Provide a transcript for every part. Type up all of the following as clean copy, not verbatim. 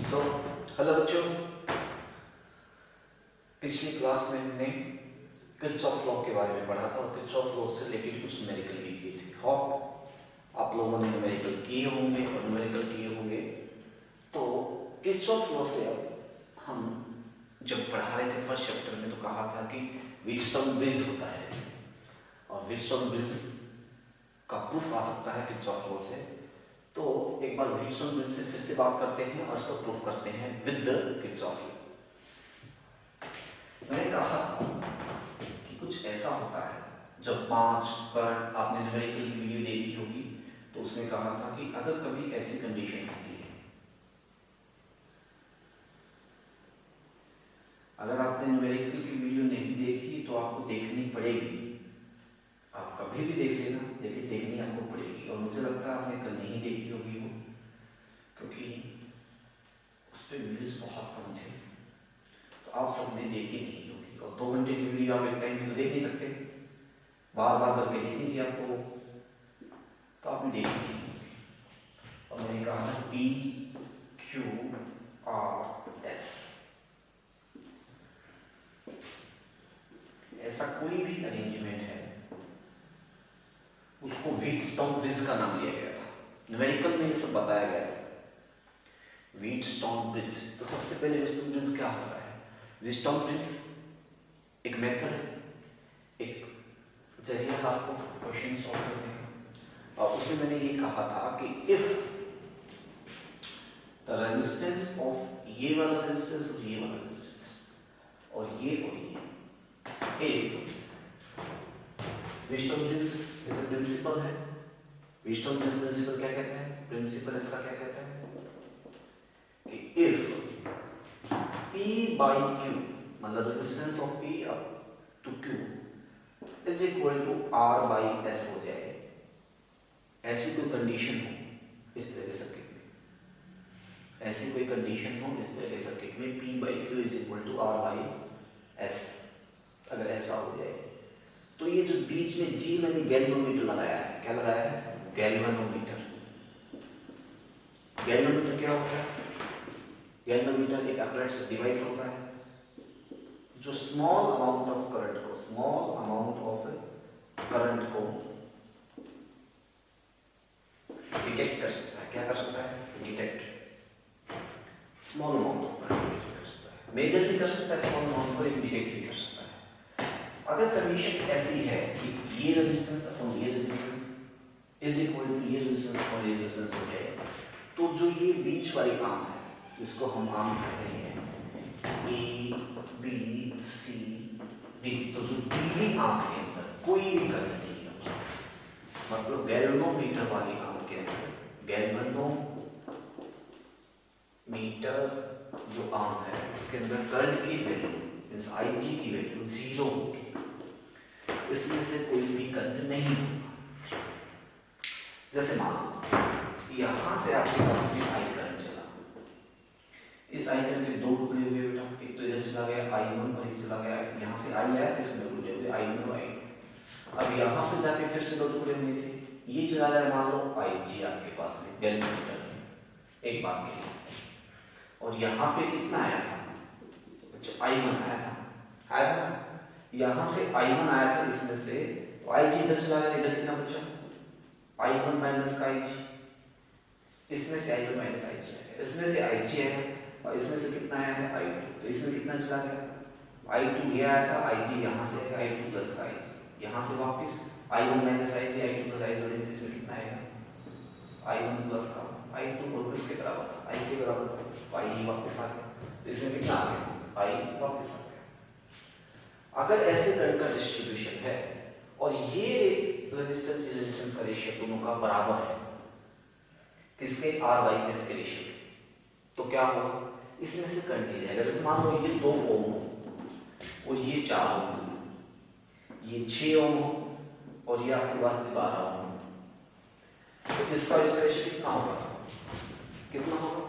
So hello बच्चों, पिछली class में हमने किर्चॉफ लॉ के बारे में पढ़ा था और किर्चॉफ लॉ से रिलेटेड कुछ न्यूमेरिकल भी किए थे। होप आप लोगों ने न्यूमेरिकल किए होंगे और न्यूमेरिकल किए होंगे। तो किर्चॉफ लॉ से अब हम जब पढ़ा रहे थे फर्स्ट चैप्टर में तो कहा था कि व्हीटस्टोन ब्रिज होता है और व्हीटस्टोन ब्रिज का प्रूफ आ सकता है किर्चॉफ लॉ से। तो एक बार व्हीटस्टोन ब्रिज से फिर से बात करते हैं और इसको प्रूफ करते हैं विद द किर्चॉफ लॉ। मैंने कहा कि कुछ ऐसा होता है जब 5 पर आपने न्यूमेरिकल की वीडियो देखी होगी तो उसमें कहा था कि अगर कभी ऐसी कंडीशन होती है, अगर आपने न्यूमेरिकल की वीडियो नहीं देखी तो आपको देखनी पड़ेगी। आप कभी भी देख लेना, लेकिन देखनी आपको पड़ेगी। और मुझे लगता है आपने कल नहीं देखी होगी वो, क्योंकि उस पर व्यूज बहुत कम थे, तो आप सबने देखी नहीं होगी। और 2 घंटे की वीडियो आप एक टाइम में तो देख नहीं सकते, बार बार करके देखनी थी आपको, तो आपने देखी नहीं होगी। और मैंने कहा PQRS, ऐसा कोई भी अरेंजमेंट है उसको व्हीटस्टोन ब्रिज का नाम दिया गया था। न्यूमेरिकल में ये सब बताया गया था। व्हीटस्टोन ब्रिज, तो सबसे पहले व्हीटस्टोन ब्रिज क्या होता है? व्हीटस्टोन ब्रिज एक मेथड है, एक जरिया है आपको क्वेश्चन सॉल्व करने का। और उसमें मैंने ये कहा था कि इफ द रेजिस्टेंस ऑफ ये वाला रेजिस्टेंस और ये वाला रेजिस्टेंस और ये if Wheatstone bridge is a principle है। व्हीटस्टोन ब्रिज प्रिंसिपल क्या कहते हैं? प्रिंसिपल इसका क्या कहता है कि इफ P by Q, मतलब resistance of P up to Q is equal to R by S हो जाए, ऐसी कोई कंडीशन हो इस तरह के सर्किट में, ऐसी कोई कंडीशन हो इस तरह के सर्किट में P by Q is equal to R by S, अगर ऐसा हो जाए तो ये जो बीच में G मैंने गैल्वेनोमीटर लगाया है, क्या लगाया है? गैल्वेनोमीटर। गैल्वेनोमीटर क्या होता है? गैल्वेनोमीटर एक अपरेंट डिवाइस होता है जो स्मॉल अमाउंट ऑफ करंट को डिटेक्ट कर सकता है। क्या कर सकता है? Detect small amount of current कर सकता है, मेजर भी कर सकता है स्मॉल अमाउंट को, लेकिन डिटेक्ट भी कर सकता है। अगर कंडीशन ऐसी है कि ये रेजिस्टेंस अपॉन ये रेजिस्टेंस इज इक्वल टू ये रेजिस्टेंस अपॉन रेजिस्टेंस हो जाए, तो जो ये बीच वाली आर्म है जिसको हम आर्म कहते हैं A B C D, तो जो पीली आर्म के अंदर कोई भी करंट नहीं होगा, मतलब गैल्वेनोमीटर वाली आर्म के अंदर गैल्वेनोमीटर जो आर्म है इसके अंदर करंट की वैल्यू मींस IG की वैल्यू 0 होगी, इसमें से कोई भी करंट नहीं होगा। जैसे मान लो यहां से आपके पास में I करंट चला, इस I करंट के 2 टुकड़े हुए बेटा, एक तो इधर चला गया I1 और एक चला गया यहां से I आया था, इसमें 2 टुकड़े हुए I1 और I2। अब यहां पे जाके फिर से 2 टुकड़े हुए थे, ये चला गया मान लो IG आपके पास में गैल्वेनोमीटर में एक बार के लिए, और यहां पे कितना आया था? अच्छा I1 आया था ना, यहाँ से I1 आया था इसमें से, तो IG इधर चला गया, इधर कितना बचा? I1 माइनस का IG, इसमें से I1 माइनस IG आया, इसमें से IG आया और इसमें से कितना आया है? I2, तो इसमें कितना चला गया? I2 ये आया था, IG यहाँ से आएगा I2 प्लस का IG, यहाँ से वापस I1 minus IG I2 plus IG जोड़ेंगे, इसमें कितना आएगा? I1 प्लस का I2 और किसके बराबर था? I के बराबर था, तो I वापस आ गया, तो इसमें कितना आ गया? I वापस आ गया। अगर ऐसे करंट का डिस्ट्रीब्यूशन है और ये रेजिस्टेंस का रेशियो दोनों का बराबर है, किसके? R by S के रेशियो, तो क्या होगा? इसमें से करंट नहीं जाएगा। जैसे मान लो ये 2 ओम और ये 4 ओम, ये 6 ओम और ये आपके पास 12 ओम, तो इसका रेशियो कितना होगा? कितना होगा?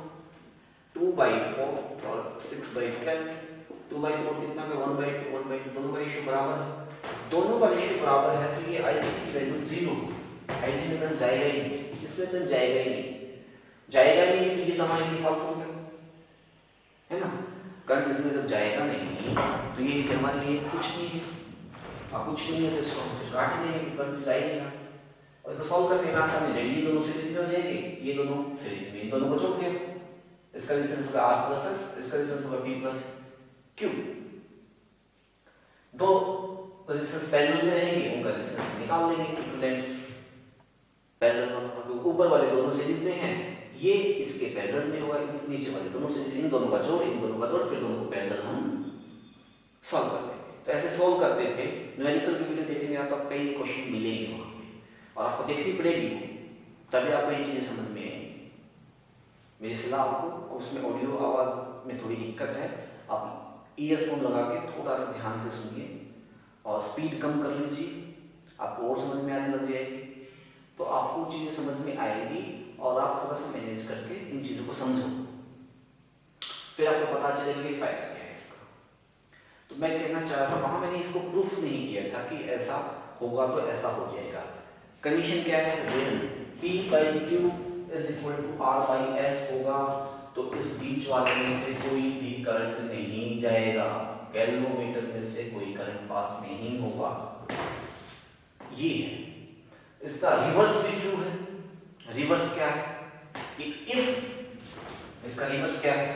2/4 और 6/10। 2/4 कितना का? 1/2 1/2, दोनों का रेशियो बराबर है। दोनों का रेशियो बराबर है तो ये IG की वैल्यू 0, IG में जाएगा ही नहीं, इसमें तो जाएगा ही नहीं, तो ये तो हमारे लिए फालतू हो गया। है ना। करंट इसमें जब जाएगा नहीं तो ये हमारे लिए कुछ नहीं है, और कुछ नहीं है तो इसको हम काट ही देंगे, करंट जा ही नहीं रहा। और इसको सॉल्व करने का आसान है, ये दोनों सीरीज में हो जाएंगे, ये दोनों सीरीज में, इन दोनों को जोड़ दिया, इसका रेजिस्टेंस होगा R प्लस S, इसका रेजिस्टेंस होगा P प्लस Q। दो रेजिस्टेंस पैरेलल में रहेंगे, उनका रेजिस्टेंस निकाल लेंगे इक्विवेलेंट। पैरेलल ऊपर वाले दोनों सीरीज में हैं, ये इसके पैरेलल में होगा, नीचे वाले दोनों सीरीज, इन दोनों का जोड़, इन दोनों का जोड़, फिर दोनों को पैरेलल हम सॉल्व कर लेंगे। तो ऐसे सॉल्व करते थे। न्यूमेरिकल की वीडियो देखेंगे आप तो कई क्वेश्चन मिलेंगे वहाँ पे, और आपको देखनी पड़ेगी वो, तभी आपको ये चीज़ें समझ में आएंगी। मेरी सलाह आपको, उसमें ऑडियो आवाज़ में थोड़ी दिक्कत है, आप ईयरफोन लगा के थोड़ा सा ध्यान से सुनिए और स्पीड कम कर लीजिए, आपको और समझ में आने लग जाएगी, तो आपको चीज़ें समझ में आएगी और आप थोड़ा सा मैनेज करके इन चीज़ों को समझो, फिर आपको पता चलेगा कि फायदा क्या है इसका। तो मैं कहना चाह रहा था, वहाँ मैंने इसको प्रूफ नहीं किया था कि ऐसा होगा तो ऐसा हो जाएगा। कंडीशन क्या है, वेन P/Q = R/S होगा तो इस बीच वाले में से कोई भी करंट नहीं जाएगा, गैल्वेनोमीटर में से कोई करंट पास नहीं होगा। ये है इसका रिवर्स भी ट्रू है। रिवर्स क्या है कि इफ, इसका रिवर्स क्या है,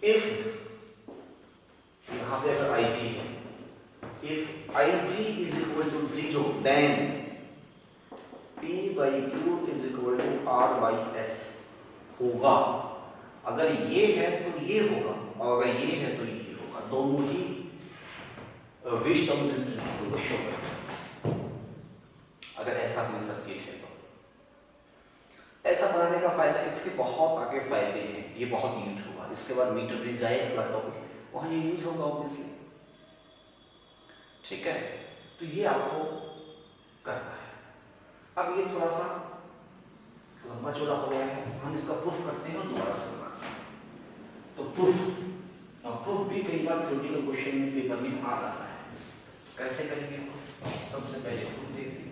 इफ यहां पे अगर IG है, if IG = 0 then P/Q = R/S होगा। अगर ये है तो ये होगा, और अगर ये है तो ये होगा, दोनों ही विजडम प्रिंसिपल को शो करते हैं। अगर ऐसा कोई सर्किट है तो ऐसा बनाने का फायदा, इसके बहुत आगे फायदे हैं, ये बहुत यूज हुआ। इसके बाद मीटर ब्रिज आएगा अगला टॉपिक, वहाँ ये यूज होगा ऑब्वियसली, ठीक है। तो ये आपको करना है। अब ये थोड़ा सा लंबा चौड़ा हो गया है, हम इसका प्रूफ करते हैं और दोबारा से बनाते हैं। तो प्रूफ भी कई बार थ्योरेटिकल क्वेश्चन में पेपर में आ जाता है। कैसे करेंगे प्रूफ? सबसे पहले प्रूफ देखते हैं,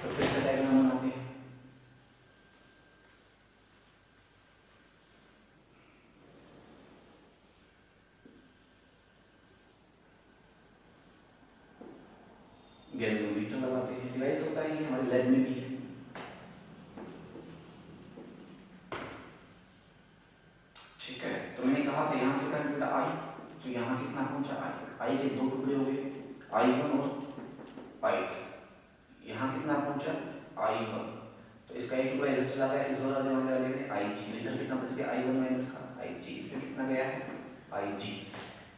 तो फिर से डायग्राम बनाते हैं। गैल्वेनोमीटर लगाते हैं, डिवाइस होता है, ये हमारे लैब में भी है। ठीक है, तो मैंने कहा था यहाँ से करंट बेटा I, तो यहाँ कितना पहुंचा I के दो टुकड़े हो गए, I1 और I2। यहाँ कितना पहुंचा I1, तो इसका एक टुकड़ा इधर चला गया, इस वाले में IG, तो इधर कितना बच गया I1 माइनस का IG, इसमें कितना गया है IG,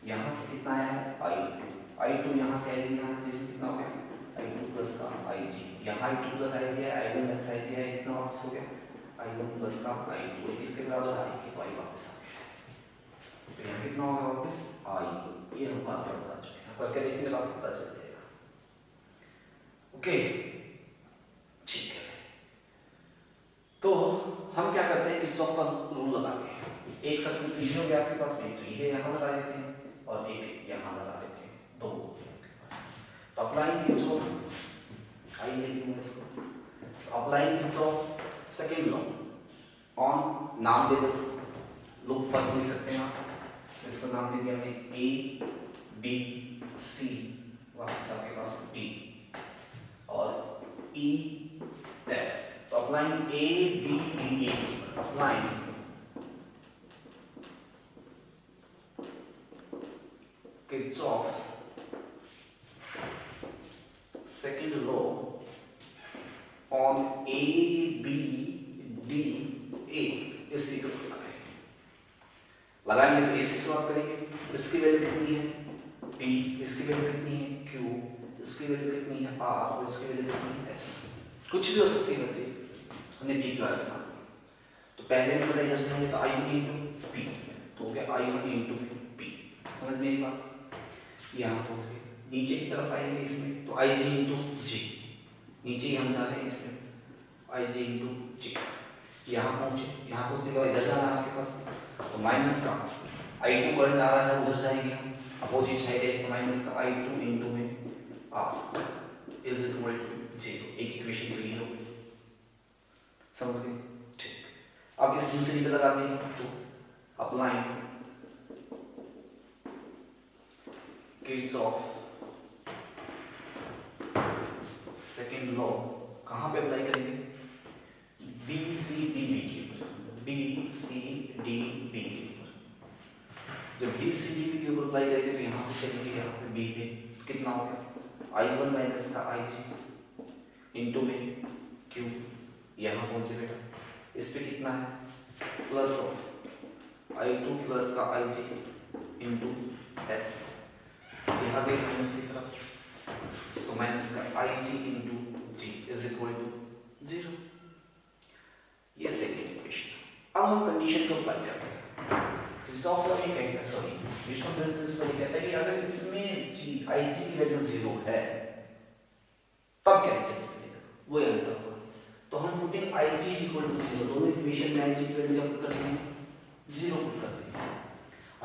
यहाँ से कितना आया है I2 यहाँ से IG, यहाँ से कितना हो गया I2 प्लस का IG, यहाँ I2 प्लस IG है, I1 माइनस IG है, कितना वापस हो गया I1 प्लस का I2, और किसके बराबर है I के, तो I वापस आ गया। तो यहाँ कितना होगा वापस I, ये हम बात पता चलेगा, करके देखने का पता चल जाएगा। ओके, ठीक है। तो हम क्या करते हैं, किरचॉफ का रूल लगाते हैं। एक सर्किट तो ये हो गया आपके पास में, तो ये यहाँ लगा देते हैं और एक यहाँ लगा देते हैं, दो आपके पास। तो अप्लाइंग किरचॉफ, आइए लिखूंगा इसको, तो applying Kirchhoff second law on, नाम दे दो, लूप फर्स्ट लिख सकते हैं आप, इसका नाम दे दिया हमने A-B-C, वापस आपके पास D और E-F। तो applying A-B-D-A, applying Kirchhoff's second law on A-B-D-A इस इक्वल टू लगाएंगे। तो ए से शुरुआत करेंगे, इसकी वैल्यू कितनी है P, इसकी वैल्यू कितनी है Q, इसकी वैल्यू कितनी है R और इसकी वैल्यू कितनी है S। कुछ भी हो सकती है वैसे, हमने P की बात सुना। तो पहले में पता इधर से हमें तो I1 into P, तो हो गया I1 into P, समझ में आई बात। यहाँ पहुँच गए, नीचे की तरफ आएंगे इसमें तो IG into G, नीचे ही हम जा रहे हैं इसमें IG into G। यहाँ पहुँचे, यहाँ पहुँचने के बाद इधर जाना है आपके पास, तो माइनस का I2 करंट आ रहा है, उधर जाएंगे हम, अपोजिट साइड है, तो माइनस का I2 into में R इज इक्वल टू 0। एक इक्वेशन क्लियर हो गई, समझ गए, ठीक। इस दूसरी पे लगा दें तो अप्लाई किर्चॉफ सेकेंड लॉ कहाँ पे अप्लाई करेंगे? BCDB के ऊपर, BCDB के ऊपर। जब BCDB के ऊपर अप्लाई करेंगे तो यहाँ से चलेंगे यहाँ पे B पे, कितना हो गया I1 माइनस का IG इंटू में Q, यहाँ पहुंचे बेटा, इस पे कितना है प्लस ऑफ I2 प्लस का IG इंटू S, यहाँ गए माइनस की तरफ तो माइनस का IG into G is equal to 0। ये सेकेंड इक्वेशन। अब हम कंडीशन को अप्लाई करते हैं। किर्चॉफ लॉ ये कहता है, सॉरी किर्चॉफ प्रिंसिपल ये कहता है कि अगर इसमें IG की वैल्यू 0 है तब क्या चलेगा, वो आंसर होगा। तो हम पुटिंग IG इक्वल टू 0, दोनों इक्वेशन में IG की वैल्यू पुट करते हैं 0 पुट करते हैं।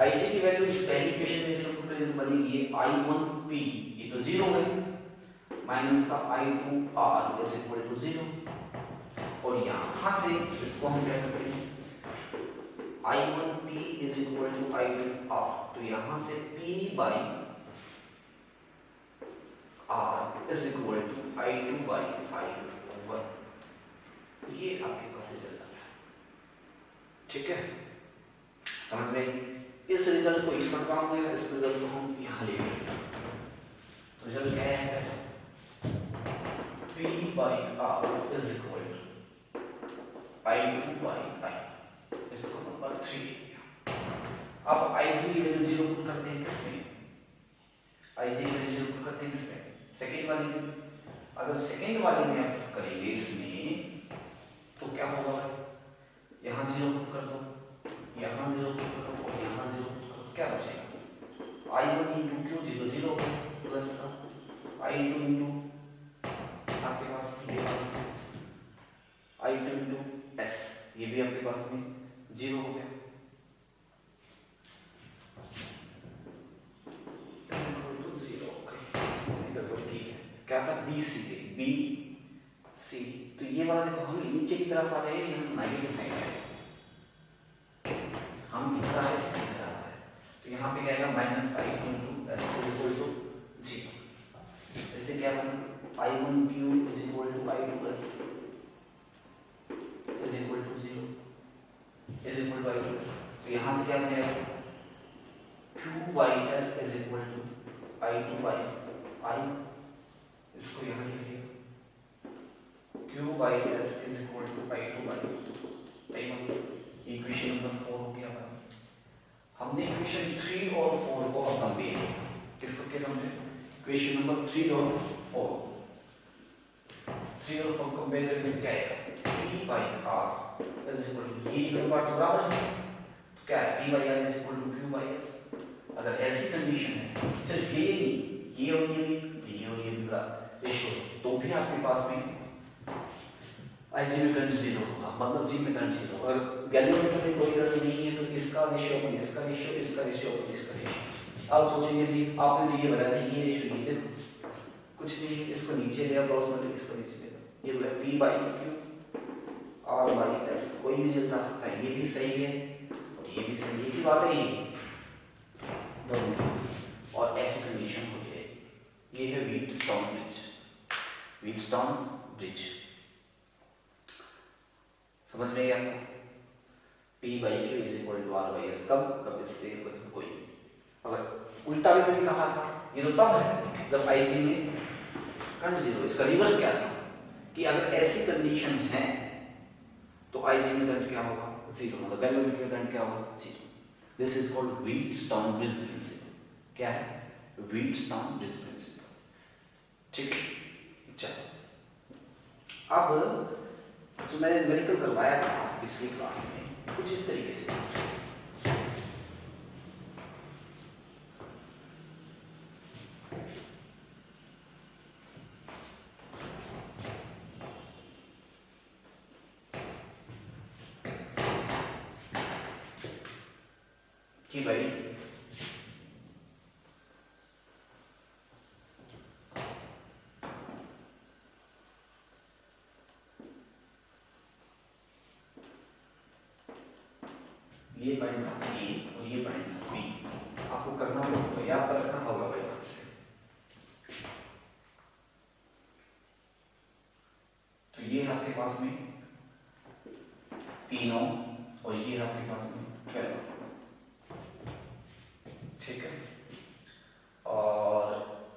IG की वैल्यू इस पहली इक्वेशन में 0 पुट करेंगे तो बनेगी I1P, ये तो 0 है, माइनस का I2R इज इक्वल टू 0, और यहां से इसको हम कह सकते हैं I1P is equal to I2R, तो यहां से P by R is equal to I2 by I1, ये आपके पास रिजल्ट आ गया। ठीक है, समझ में? इस रिजल्ट को इस पर काम होगा, इस रिजल्ट को हम यहां ले लेंगे। तो रिजल्ट क्या है? P by R is equal I2 by I, इसको नंबर 3 लिया। अब IG की वैल्यू 0 पुट करते हैं किसमें? IG की वैल्यू 0 पुट करते हैं किसमें? सेकेंड वाली में। अगर सेकेंड वाली में आप करेंगे इसमें तो क्या होगा? यहाँ 0 पुट कर दो, यहाँ 0 पुट कर दो, और यहाँ 0 पुट कर दो, क्या बचेगा? I1 into Q 0 0 plus I2 into आपके पास I2 इंटू S, ये भी आपके पास में 0 हो गया। क्या था? BC पे, BC, तो ये वाला देखो हम नीचे की तरफ आ रहे हैं, यहाँ नेगेटिव साइन है, हम इधर आ रहे हैं, इधर आ रहे हैं, तो यहाँ पे क्या आएगा minus I2 into S equal to 0। इससे क्या बना? I1Q is equal to I2S is equal to 0 is equal to I2S, तो यहाँ से क्या बनेगा? Q by S is equal to I2 by I, इसको यहाँ लिख लिया Q by S is equal to I2 by I1। Equation number 4 हो गया भाई। हमने इक्वेशन 3 और 4 को अब कंपेयर किया, किसको किया हमने? इक्वेशन नंबर 3 और 4, 3 और 4 कंपेयर करके क्या आएगा? P by R is equal to, ये दोनों बात बराबर है, तो क्या है? P by R is equal to Q by S। अगर ऐसी कंडीशन है, सिर्फ ये नहीं, ये और ये भी, ये और ये भी रेशियो, तो भी आपके पास में IG में करंट 0 होगा, मतलब G में करंट 0। अगर गैल्वेनोमीटर में कोई करंट नहीं है तो इसका रेशियो अपन इसका रेशियो, इसका रेशियो अपन इसका रेशियो। आप सोचेंगे जी आपने तो ये बताया था, ये रेशियो ये देखो कुछ नहीं है, इसको नीचे ले आओ, क्रॉस मल्टीप्लाई इसको नीचे ले आओ, ये बोला P by Q R by S, कोई भी रिजल्ट आ सकता है, ये भी सही है और ये भी सही है, की बात है ये दोनों, और ऐसी कंडीशन हो जाएगी। ये है व्हीटस्टोन ब्रिज, व्हीटस्टोन ब्रिज, समझ में गया? P by Q is equal to R by S, कब इससे कोई, अगर उल्टा भी मैंने कहा था, ये तो तब है जब IG में करंट 0। इसका रिवर्स क्या था कि अगर ऐसी कंडीशन है तो IG में करंट क्या होगा? 0, मतलब गैल्वेनोमीटर में करंट क्या होगा? 0। This is called Wheatstone bridge principle. क्या है? Wheatstone bridge principle. ठीक है, चलो अब जो मैंने न्यूमेरिकल करवाया था पिछली क्लास में, कुछ इस तरीके से कि भाई ये पॉइंट था ए और ये पॉइंट था बी। आपको करना होगा, याद रखना होगा भाई बात से। तो ये है आपके पास में 3 ओम और ये है आपके पास में 12, ठीक है। और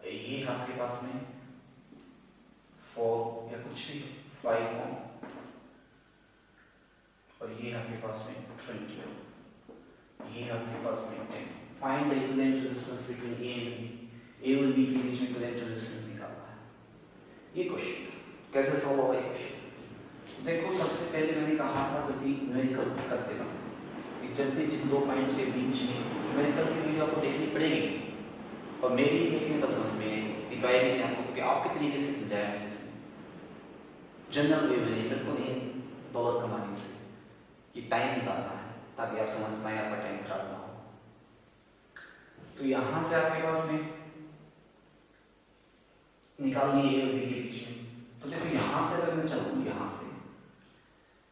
ये है आपके पास में 4 या कुछ भी 5 ओम और ये है आपके पास में 20 ओम, ये है आपके पास में 10। Find the equivalent resistance between A and B. A और बी के बीच में इक्विवेलेंट रेजिस्टेंस निकालना है। ये क्वेश्चन कैसे सॉल्व होगा ये क्वेश्चन? देखो सबसे पहले मैंने कहा था जब भी न्यूमेरिकल करते वक्त कि जब भी जिन दो पॉइंट्स के बीच में न्यूमेरिकल की वीडियो आपको देखनी पड़ेगी और मेरी ही देखेंगे तब समझ में दिखाया भी नहीं आपको, क्योंकि आपके तरीके से समझाया मैंने इसमें जनरल वे में, मेरे को नहीं दौलत कमाने से, ये टाइम निकालना है ताकि आप समझ पाए, आपका टाइम खराब ना हो। तो यहाँ से आपके पास में निकालनी है ए और बी के बीच में। तो देखो यहाँ से अगर मैं चलूँ यहाँ से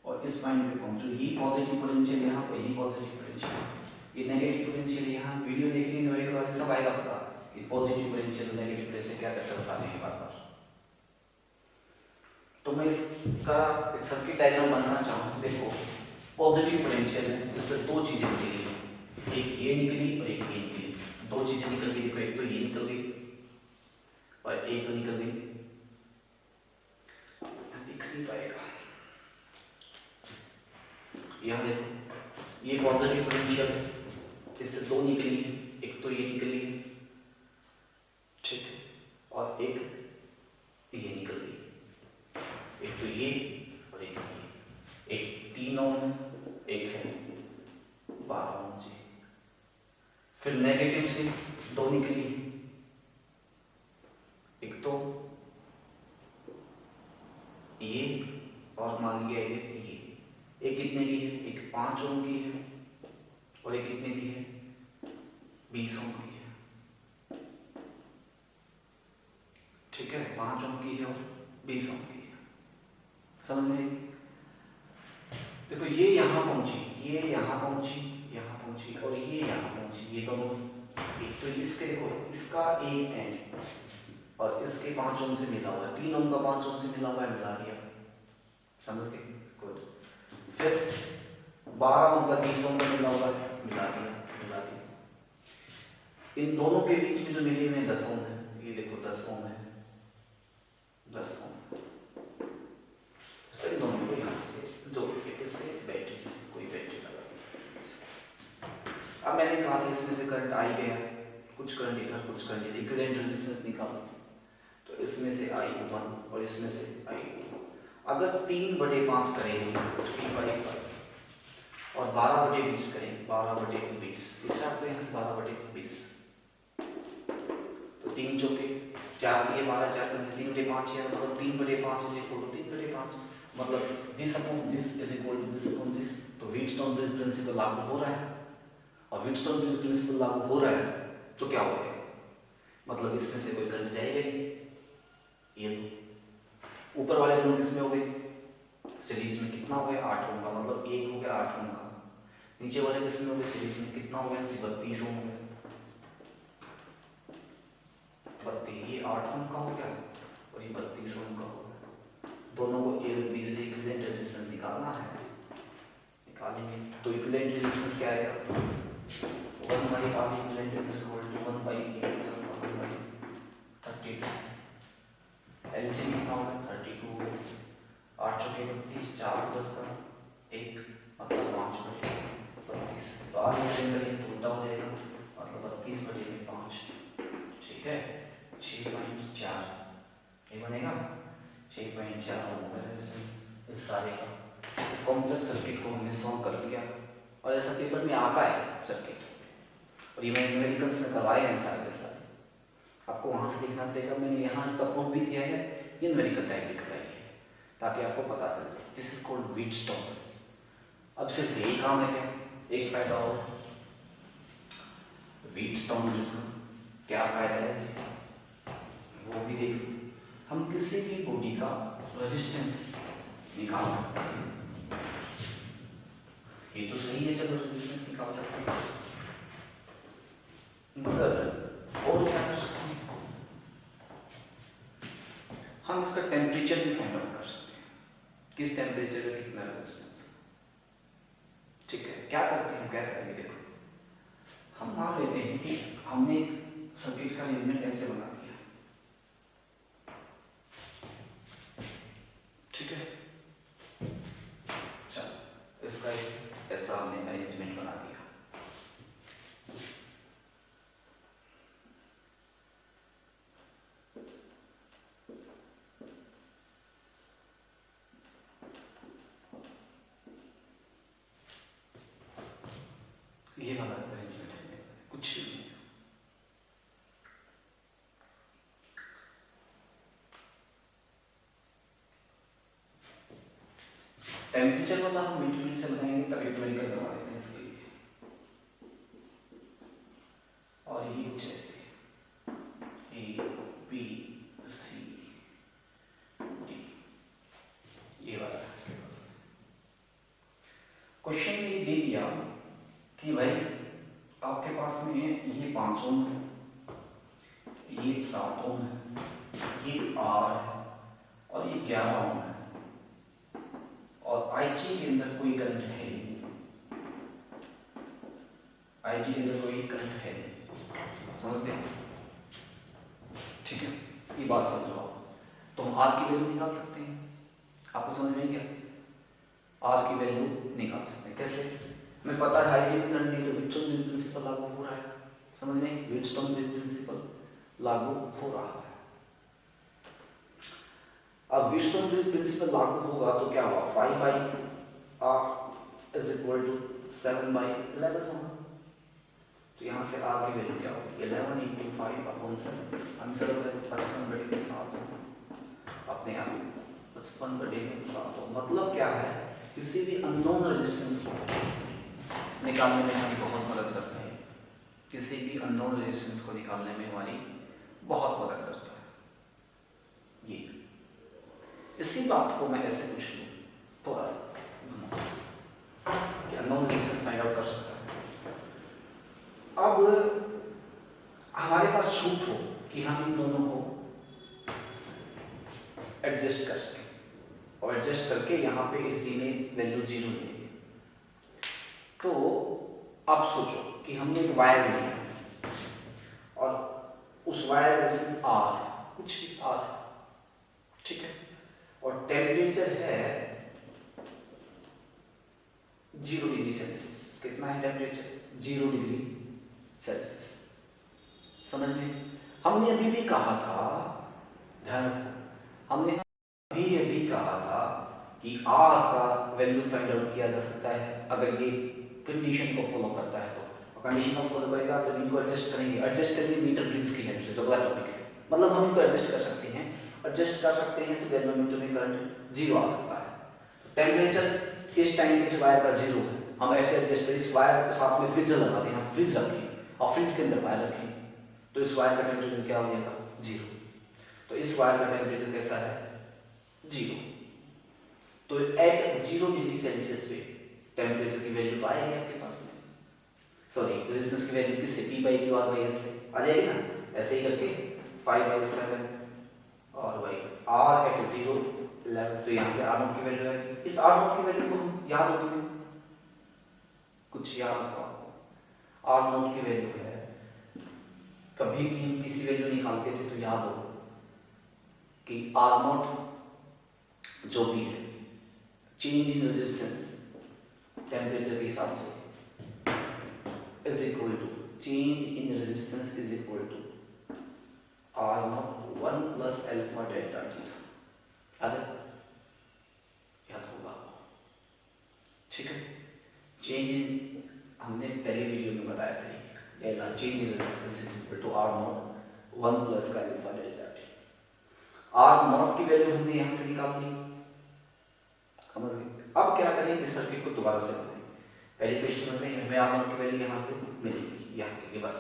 और इस पॉइंट पे पहुँचूँ, ये पॉजिटिव पोटेंशियल यहाँ पर, ये पॉजिटिव पोटेंशियल, ये नेगेटिव पोटेंशियल यहाँ। वीडियो देखिए न्यूमेरिकल वाले सब आएगा पता कि पॉजिटिव पोटेंशियल नेगेटिव पोटेंशियल क्या चक्कर बता रहे हैं बार बार। तो मैं इसका एक सर्किट डायग्राम बनाना चाहूँ। देखो पॉजिटिव पोटेंशियल है, इससे दो चीजें निकली, एक ये निकली और एक ये निकली। दो चीजें निकल गई, देखो एक तो ये निकल गई और एक तो निकल गई, दिख नहीं पाएगा। यहाँ देखो ये पॉजिटिव पोटेंशियल है, इससे दो निकली है, एक तो ये निकली है, ठीक है, और एक ये निकल गई, एक तो ये और एक ये, एक 3 ओम है, एक है 12 ओम जी। फिर नेगेटिव से दो निकली, एक तो ये और मान लिया ये, एक कितने की है, एक 5 ओम की है और एक कितने की है 20 ओम की है, ठीक है, 5 ओम की है और 20 ओम की है, समझ में? देखो ये यहाँ पहुंची, ये यहाँ पहुंची, यहाँ पहुंची और ये यहाँ पहुंची, ये दोनों एक तो इसके देखो इसका एक एंड और इसके 5 ओम से मिला हुआ है, 3 ओम का 5 ओम से मिला हुआ है, मिला दिया, समझ गए? गुड। फिर 12 ओम का 20 ओम का मिला हुआ है, मिला दिया, मिला दिया। इन दोनों के बीच में जो मिली हुई 10 ओम है, ये देखो 10 ओम है, 10 ओम। तो इन दोनों को यहाँ से जोड़ के इससे बैटरी से कोई बैटरी लगा दी। अब मैंने कहा था इसमें से करंट आई गया, कुछ करंट इधर कुछ करंट इधर, इक्विवेलेंट रेजिस्टेंस निकालो। तो इसमें से I1 और इसमें से I2 अगर 3/5 करेंगे 3/5 और 12/20 करेंगे 12/20, दिख रहा है आपको यहाँ से 12/20। तो 3 चौके 4 दिए 12, 4 3/5 है, मतलब 3/5 इज इक्वल टू 3/5, मतलब this upon this is equal to this upon this. तो व्हीटस्टोन ब्रिज प्रिंसिपल लागू हो रहा है और व्हीटस्टोन ब्रिज प्रिंसिपल लागू हो रहा है तो क्या हो गया, मतलब इसमें से कोई करंट जाएगा ही। ये ऊपर वाले दोनों किसमें हो गए, सीरीज में कितना हो गया 8 ओम का, मतलब 1 हो गया 8 ओम का। नीचे वाले किसमें हो गए, सीरीज में कितना हो गया 32 ओम हो गया, 32, ये 8 ओम का हो गया और ये 32 ओम का हो गया। दोनों को ए और बी से इक्विवेलेंट रेजिस्टेंस निकालना है, निकालेंगे। तो इक्विवेलेंट रेजिस्टेंस क्या आएगा, 1/R equivalent is equal to 1/E plus 1/32। LCM कितना होगा 32, 8 चौके 32, 4 प्लस का 1 मतलब 5/32। तो आगे करेंगे तो उल्टा हो जाएगा, मतलब 32/5, ठीक है, 6.4 ये बनेगा 6.4 होगा इस सारे का। इस कॉम्प्लेक्स सर्किट को हमने सॉल्व कर लिया और ऐसा पेपर में आता है सर्किट, और ये मैंने न्यूमेरिकल्स में करवाए हैं सारे के सारे, आपको वहाँ से लिखना पड़ेगा। मैंने यहाँ इसका प्रूफ भी दिया है, ये न्यूमेरिकल टाइप भी करवाई है ताकि आपको पता चले। This is called Wheatstone. अब सिर्फ यही काम है क्या, एक फायदा और, व्हीटस्टोन क्या फायदा है जी वो भी देखो। हम किसी भी बॉडी का रेजिस्टेंस निकाल सकते हैं, ये तो सही है, चलो रेजिस्टेंस निकाल सकते हैं, मगर और क्या कर सकते हैं, हम इसका टेम्परेचर भी फाइंड आउट कर सकते हैं, किस टेम्परेचर पे कितना रेजिस्टेंस। ठीक है, क्या करते हैं, क्या करेंगे, देखो हम मान लेते हैं कि हमने सर्किट का एलिमेंट ऐसे बना दिया, ठीक है, चलो इसका ऐसा हमने अरेंजमेंट बना दिया। ये वाला अरेंजमेंट है, कुछ भी नहीं। टेम्परेचर वाला हम मीटर से बनाएंगे, तब न्यूमेरिकल करवा देते हैं इसके लिए, और ये कुछ ऐसे A B C D, ये वाला है बस। क्वेश्चन में ये दे दिया कि भाई आपके पास में ये 5 ओम है, ये 7 ओम है, ये R है और ये 11 ओम है, और IG के अंदर कोई करंट है नहीं, IG के अंदर कोई करंट है नहीं, समझ गए? ठीक है, ये बात समझो आप। तो हम R की वैल्यू निकाल सकते हैं, आपको समझ में गया? R की वैल्यू निकाल सकते हैं, कैसे? हमें पता है IG में करंट नहीं, तो व्हिटस्टोन प्रिंसिपल लागू हो रहा है, समझ में? व्हिटस्टोन प्रिंसिपल लागू हो रहा है। अब व्हिटस्टोन प्रिंसिपल लागू होगा तो क्या होगा, 5/R इज इक्वल टू 7/11 होगा। तो यहाँ से R की वैल्यू क्या होगी, 11 × 5/7, आंसर होगा 55/7 अपने आप 55/7 हो। मतलब क्या है, किसी भी अननोन रेजिस्टेंस को निकालने में हमारी बहुत मदद करता है, किसी भी अननोन रेजिस्टेंस को निकालने में हमारी बहुत मदद करता है। ये इसी बात को मैं ऐसे पूछ लूँ थोड़ा सा कि अननोन रेजिस्टेंस फाइंड आउट कर सकता है। अब हमारे पास छूट हो कि हम इन दोनों को एडजस्ट कर सकें, और एडजस्ट करके यहाँ पे इस जी में वैल्यू 0 लेंगे। तो अब सोचो कि हमने एक वायर लिया और उस वायर रेजिस्टेंस R है, कुछ भी R है, ठीक है, और टेम्परेचर है 0 डिग्री सेल्सियस। कितना है टेम्परेचर? 0 degree Celsius. समझ में? हमने अभी भी कहा था, ध्यान रखो, हमने अभी कहा था कि R का वैल्यू फाइंड आउट किया जा सकता है अगर ये कंडीशन को फॉलो करता है। तो कंडीशन को फॉलो करेगा, जब इनको एडजस्ट करेंगे, एडजस्ट करेंगे मीटर ब्रिज की हेल्प से, जो अगला टॉपिक है, मतलब हम इनको एडजस्ट कर सकते हैं, एडजस्ट कर सकते हैं तो गैल्वेनोमीटर में करंट 0 आ सकता है। टेम्परेचर इस टाइम इस वायर का 0 है, हम ऐसे एडजस्ट करें, इस वायर के साथ में फ्रिज लगा दें, हम फ्रिज रखें और फ्रिज के अंदर वायर रखें, तो इस वायर का टेम्परेचर क्या हो जाएगा? 0। तो इस वायर का टेम्परेचर कैसा है? 0। तो एट 0 डिग्री सेल्सियस पे टेम्परेचर की वैल्यू तो आएगी आपके पास में, सॉरी रेजिस्टेंस की वैल्यू किससे? P/Q R/S से आ जाएगी ना। ऐसे ही करके 5/7 और भाई R एट 0 11, तो यहाँ से R0 की वैल्यू आएगी। इस R0 की वैल्यू को हम याद रखेंगे, कुछ याद रखो आपको, R0 की वैल्यू है, कभी भी हम किसी वैल्यू निकालते थे तो याद हो कि R0 जो भी है, चेंज इन रेजिस्टेंस टेम्परेचर के हिसाब से is equal to change in resistance is equal to R0 1 + alpha delta T. याद होगा, ठीक है। चेंज इन, हमने पहले वीडियो में बताया था, delta change in resistance is equal to R0 1 + alpha delta T. R0 की वैल्यू हमने यहाँ से निकाल ली, समझ गए? अब क्या करें, इस सर्किट को दोबारा से बनाएं। पहले क्वेश्चन में हमें R0 की वैल्यू यहाँ से मिलेगी, यहाँ के लिए बस,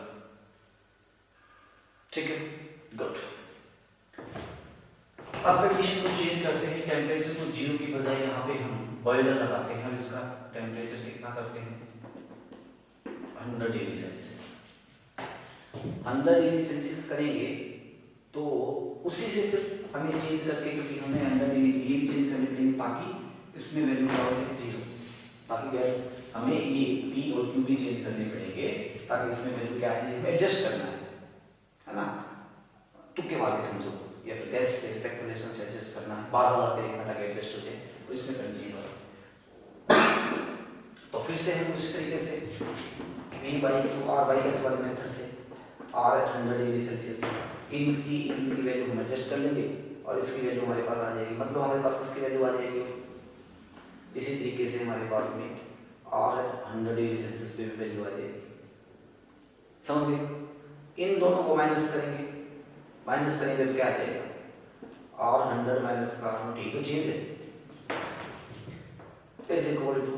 ठीक है, गुड। अब कंडीशन को चेंज करते हैं, टेम्परेचर को 0 की बजाय यहाँ पे हम बॉयलर लगाते हैं और इसका टेम्परेचर कितना करते हैं 100 डिग्री सेल्सियस। 100 डिग्री सेल्सियस करेंगे तो उसी से फिर हमें चेंज करके, क्योंकि हमें 100 डिग्री ये भी चेंज करने पड़ेंगे ताकि इसमें वैल्यू क्या हो जाए 0, ताकि क्या हमें ये P और Q भी चेंज करने पड़ेंगे ताकि इसमें वैल्यू क्या आ जाए, एडजस्ट करना है ना, तुक्के मार के समझो, या फिर गैस से स्पेकुलेशन से एडजस्ट करना है, बार बार आके देखना ताकि एडजस्ट हो जाए, तो इसमें कंसीव है। तो फिर से हम उसी तरीके से V by Q R by S वाले मेथड से R एट 100 डिग्री सेल्सियस इनकी वैल्यू हम एडजस्ट कर लेंगे और इसकी वैल्यू हमारे पास आ जाएगी, मतलब हमारे पास इसकी वैल्यू आ जाएगी। इसी तरीके से हमारे पास में R एट 100 डिग्री सेल्सियस पे भी वैल्यू आ जाएगी, समझ गए। इन दोनों को माइनस करेंगे तो क्या आ जाएगा R 100 माइनस का R नॉट, तो चेंज है, is equal to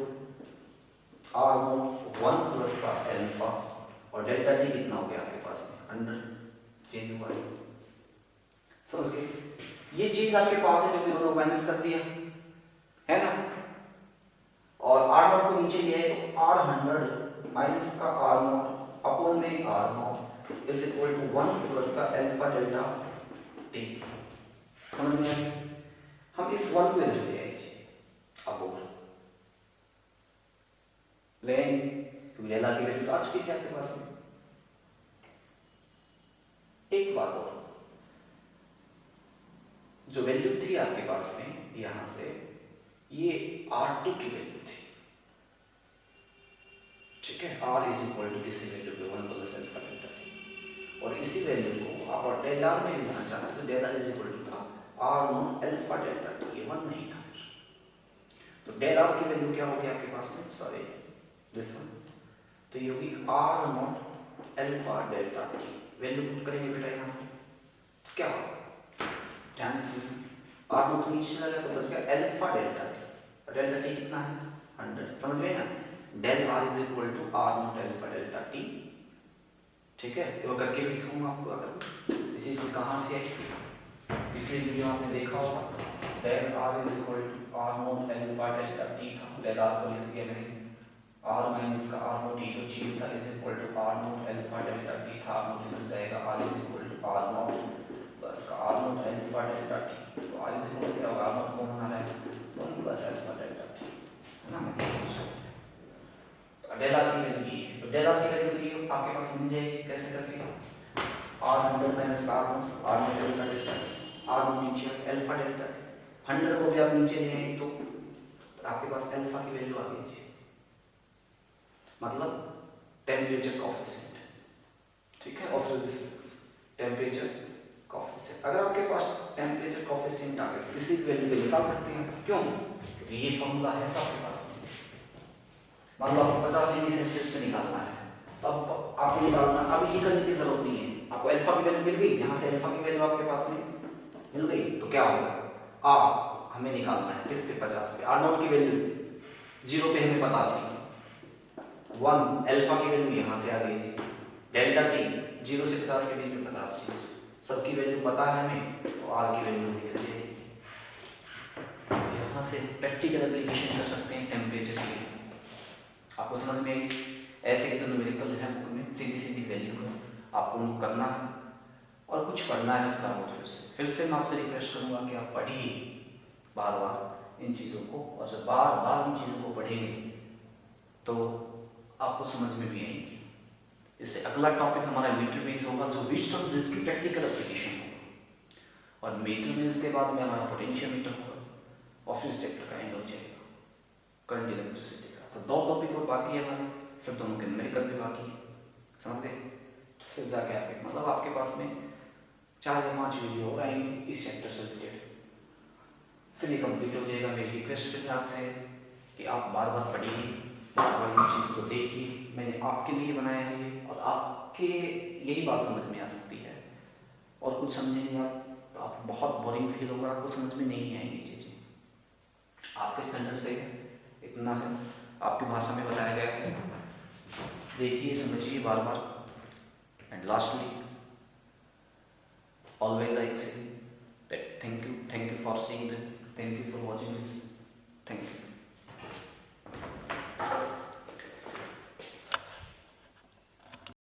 R naught 1 plus का अल्फा और डेल्टा टी कितना हो गया आपके पास में 100, चेंज हुआ है, समझ गए। ये चीज आपके पास है क्योंकि दोनों माइनस कर दिया है ना, और R नॉट को नीचे लिया है तो R 100 माइनस का R नॉट अपॉन में R naught is equal to 1 plus का अल्फा डेल्टा टी, समझ में आया। हम इस 1 को इधर ले आए अब लेंगे क्योंकि डेल्टा की वैल्यू तो आ चुकी थी आपके पास में। एक बात और, जो वैल्यू थी आपके पास में यहां से, ये R2 की वैल्यू थी, ठीक है, R इज इक्वल टू इसी वैल्यू पे 1 प्लस अल्फा डेल्टा टी, और इसी वैल्यू को आप डेल्टा में लिखना चाहते तो डेल्टा इज इक्वल टू था R naught alpha delta T, ये 1 नहीं था फिर, तो डेल्टा की वैल्यू क्या होगी आपके पास में, सॉरी दिस वन, तो ये होगी R naught alpha delta T, value put करेंगे बेटा यहां से क्या होगा, ध्यान से R नॉट नीचे चला गया तो बच गया alpha delta T, delta T कितना है 100, समझ में ना, del R is equal to R naught alpha delta T, ठीक है। वो करके भी दिखाऊंगा आपको, अगर इसी से कहां से आई, पिछले वीडियो आपने देखा होगा, del R is equal to R naught alpha delta T था, डेल R को लिख दिया मैंने R माइनस का R नॉट, तो चीज था is equal to R naught alpha delta T था, R नॉट इधर जाएगा, R is equal to R naught plus का R naught alpha delta T, तो R इज इक्वल टू क्या होगा, R नॉट कौन आ रहा है 1 प्लस अल्फा डेल्टा टी, है ना। डेल्टा की वैल्यू, तो डेल्टा की वैल्यू तो आपके पास मिल जाएगी, कैसे करके R 100 माइनस का R naught alpha delta T, R not नीचे अल्फा डेल्टा टी, 100 को भी आप नीचे ले आए तो आपके पास अल्फा की वैल्यू आ गई, मतलब टेम्परेचर कोएफिशिएंट, ठीक है, ऑफ रेजिस्टेंस टेम्परेचर कोएफिशिएंट। अगर आपके पास टेम्परेचर कोएफिशिएंट आ गया तो किसी भी वैल्यू पे निकाल सकते हैं, क्यों, क्योंकि ये फॉर्मूला है तो आपके पास, मान लो आपको 50 डिग्री सेल्सियस पे निकालना है, तो अब आपको निकालना, अब ये करने की जरूरत नहीं है, आपको अल्फा की वैल्यू मिल गई, यहाँ से अल्फा की वैल्यू आपके पास में मिल गई, तो क्या होगा हमें निकालना है किस पे 50 पे, R नॉट की वैल्यू 0 पे हमें पता थी, 1 अल्फा की वैल्यू यहाँ से आ गई थी, डेल्टा टी 0 से 50 के बीच में 50 थी, सबकी वैल्यू पता है हमें, तो R की वैल्यू निकल जाएगी। यहाँ से प्रैक्टिकल एप्लीकेशन कर सकते हैं टेम्परेचर की, आपको समझ में आई। ऐसे ही तो न्यूमेरिकल है बुक में, सीधी सीधी वैल्यू है, आपको उनको करना है और कुछ पढ़ना है थोड़ा बहुत। फिर से मैं आपसे रिक्वेस्ट करूँगा कि आप पढ़िए बार बार इन चीज़ों को, और जब बार बार इन चीज़ों को पढ़ेंगे तो आपको समझ में भी आएंगी। इससे अगला टॉपिक हमारा मीटर ब्रिज होगा, जो व्हिटस्टोन ब्रिज की प्रैक्टिकल एप्लीकेशन होगा, और मीटर ब्रिज के बाद में हमारा पोटेंशियोमीटर होगा, और फिर चैप्टर का एंड हो जाएगा करंट इलेक्ट्रिसिटी का। तो 2 टॉपिक और बाकी है हमारे, फिर दोनों के न्यूमेरिकल भी बाकी है, समझ गए। तो फिर जाके आगे मतलब आपके पास में 4 या 5 वीडियो और आएंगे इस चैप्टर से रिलेटेड, फिर ये कंप्लीट हो जाएगा। मेरी रिक्वेस्ट फिर से आपसे कि आप बार बार पढ़िए, बार बार इन चीज़ों को देखिए, मैंने आपके लिए बनाया है ये, और आपके यही बात समझ में आ सकती है, और कुछ समझेंगे आप तो आप बहुत बोरिंग फील होगा, आपको समझ में नहीं आएंगी चीज़ें, आपके स्टैंडर्ड से इतना है, आपकी भाषा में बताया गया है, देखिए समझिए बार बार। एंड लास्टली ऑलवेज आई से Thank you for seeing them. Thank you for